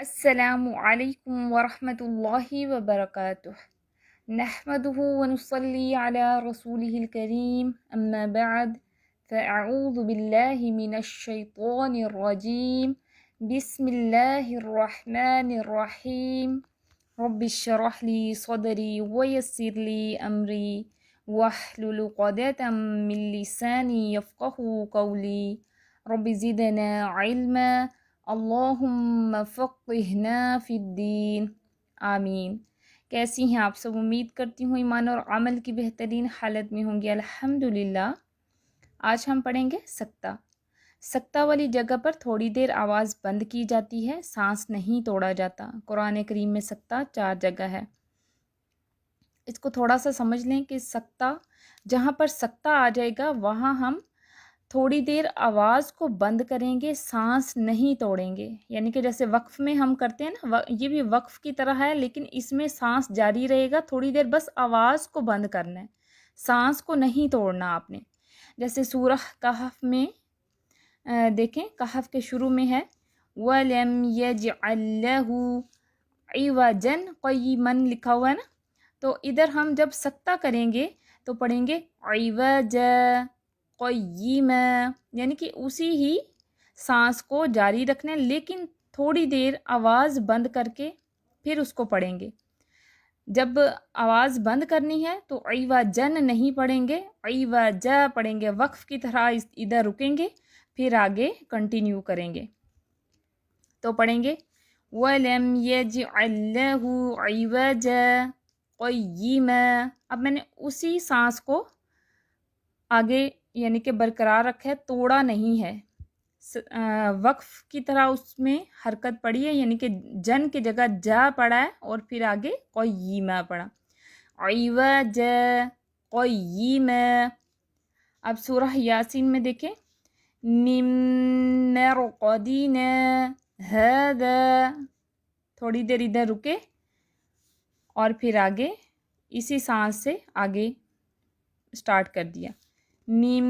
السلام علیکم ورحمۃ اللہ وبرکاتہ نحمده ونصلي على رسوله الكريم اما بعد فاعوذ باللہ من الشیطان الرجیم بسم اللہ الرحمن الرحیم رب اشرح لي صدری ويسر لي امری واحلل عقدۃ من لسانی یفقهوا قولی رب زدنا علما اللہم فقہنا فی الدین آمین۔ کیسی ہیں آپ سب؟ امید کرتی ہوں ایمان اور عمل کی بہترین حالت میں ہوں گے الحمدللہ۔ آج ہم پڑھیں گے سکتہ۔ سکتہ والی جگہ پر تھوڑی دیر آواز بند کی جاتی ہے، سانس نہیں توڑا جاتا۔ قرآن کریم میں سکتہ 4 جگہ ہے۔ اس کو تھوڑا سا سمجھ لیں کہ سکتہ جہاں پر سکتہ آ جائے گا وہاں ہم تھوڑی دیر آواز کو بند کریں گے، سانس نہیں توڑیں گے۔ یعنی کہ جیسے وقف میں ہم کرتے ہیں نا، یہ بھی وقف کی طرح ہے لیکن اس میں سانس جاری رہے گا، تھوڑی دیر بس آواز کو بند کرنا ہے، سانس کو نہیں توڑنا آپ نے۔ جیسے سورہ کہف میں دیکھیں، کہف کے شروع میں ہے وَلَمْ يَجْعَلْ لَهُ عِوَجًا قَيِّمًا لکھا ہوا ہے نا، تو ادھر ہم جب سکتہ کریں گے تو پڑھیں گے عِوَجًا قیمہ، یعنی کہ اسی ہی سانس کو جاری رکھنا ہے لیکن تھوڑی دیر آواز بند کر کے پھر اس کو پڑھیں گے۔ جب آواز بند کرنی ہے تو عِوَجًا نہیں پڑھیں گے، عِوَجًا پڑھیں گے، وقف کی طرح ادھر رکیں گے پھر آگے کنٹینیو کریں گے۔ تو پڑھیں گے وَلَمْ يَجْعَلْ لَهُ عِوَجًا قَيِّمًا۔ اب میں نے اسی سانس کو آگے یعنی کہ برقرار رکھا ہے، توڑا نہیں ہے، وقف کی طرح اس میں حرکت پڑی ہے، یعنی کہ جن کی جگہ جا پڑا ہے اور پھر آگے قیمہ پڑا، عِوَجًا قیمہ۔ اب سورہ یاسین میں دیکھیں مِن مَرْقَدِنَ هَذَا، تھوڑی دیر ادھر رکے اور پھر آگے اسی سانس سے آگے سٹارٹ کر دیا، مِن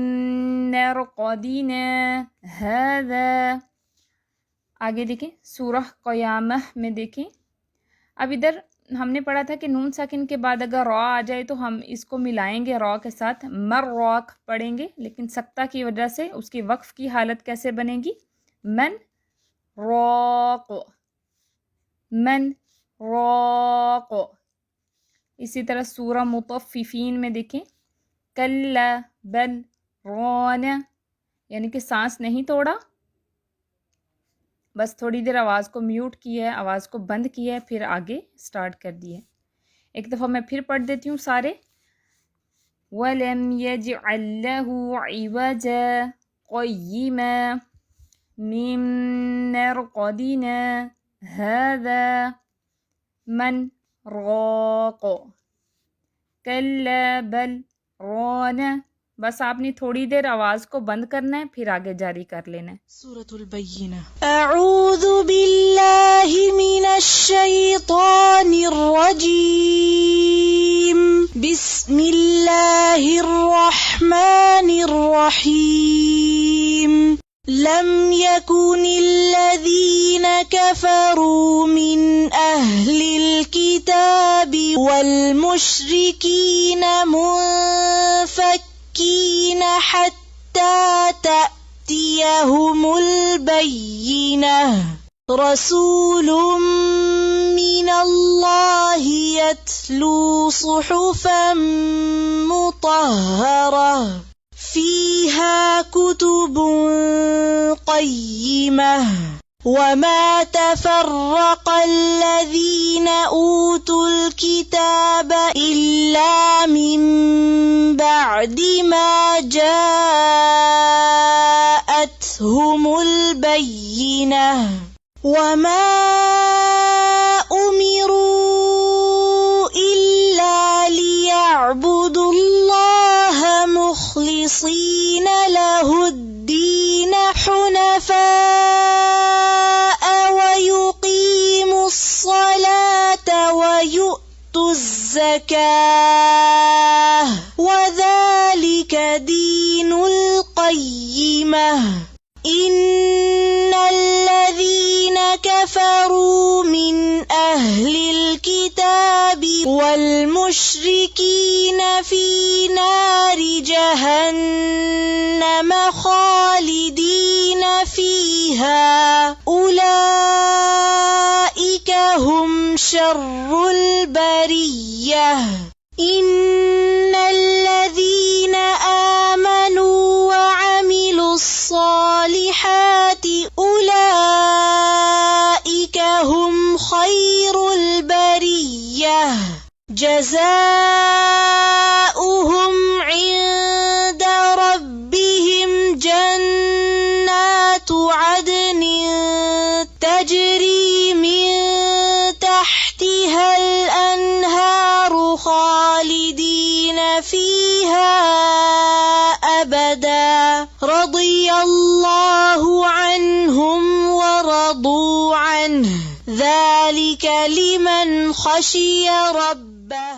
مَرْقَدِنَ هَذَا۔ آگے دیکھیں سورہ قیامہ میں دیکھیں، اب ادھر ہم نے پڑھا تھا کہ نون ساکن کے بعد اگر را آ جائے تو ہم اس کو ملائیں گے را کے ساتھ، مر-راق پڑھیں گے، لیکن سکتہ کی وجہ سے اس کی وقف کی حالت کیسے بنے گی؟ من راق، من راق۔ اسی طرح سورہ مطففین میں دیکھیں کلا بل ران، یعنی کہ سانس نہیں توڑا، بس تھوڑی دیر آواز کو میوٹ کی ہے، آواز کو بند کی ہے، پھر آگے سٹارٹ کر دی ہے۔ ایک دفعہ میں پھر پڑھ دیتی ہوں سارے، وَلَمْ يَجْعَلْ لَهُ عِوَجًا قَيِّمًا مِن مَرْقَدِنَ هَذَا مَنْ رَاقٍ كَلَّا بَلْ رَانَ۔ بس آپ نے تھوڑی دیر آواز کو بند کرنا ہے پھر آگے جاری کر لینا ہے۔ سورة البینہ۔ اعوذ باللہ من الشیطان الرجیم، بسم اللہ الرحمن الرحیم۔ لم يكن الذين كفروا من أهل الكتاب والمشركين منفكين حتى تأتيهم البينة، رسول من الله يتلو صحفا مطهرة فيها كتب قيمة، وما تفرق الذين أوتوا الكتاب إلا من بعد ما جاءتهم البينة، وما أمروا إلا ليعبدوا الله مخلصين له الدين حنفاء ويقيموا الصلاة ويؤتوا الزكاة وذلك دين القيمة، إن الذين كفروا كفروا من أهل الكتاب والمشركين في نار جهنم خالدين فيها أولئك هم شر البرية إن الذين آمنوا وعملوا الصالحات أولئك هم خير البرية جزاؤهم عند ربهم جنات عدن تجري من تحتها الأنهار خالدين فيها أبدا رضي الله عنهم ورضوا عنه ذلك لمن خشي ربه.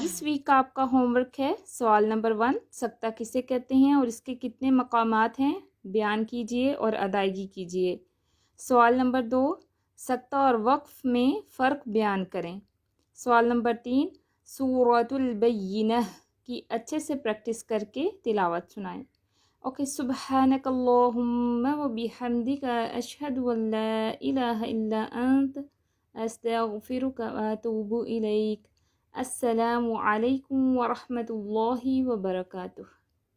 اس ویک کا آپ کا ہوم ورک ہے سوال نمبر 1، سکتہ کسے کہتے ہیں اور اس کے کتنے مقامات ہیں بیان کیجئے اور ادائیگی کیجئے. سوال نمبر 2، سکتہ اور وقف میں فرق بیان کریں. سوال نمبر 3، سورۃ البینہ کی اچھے سے پریکٹس کر کے تلاوت سنائیں. اوکے، سبحانک اللہم و بحمدک اشہد ان لا الہ الا انت استغفرک و اتوب الیک. السلام علیکم ورحمۃ اللہ وبرکاتہ.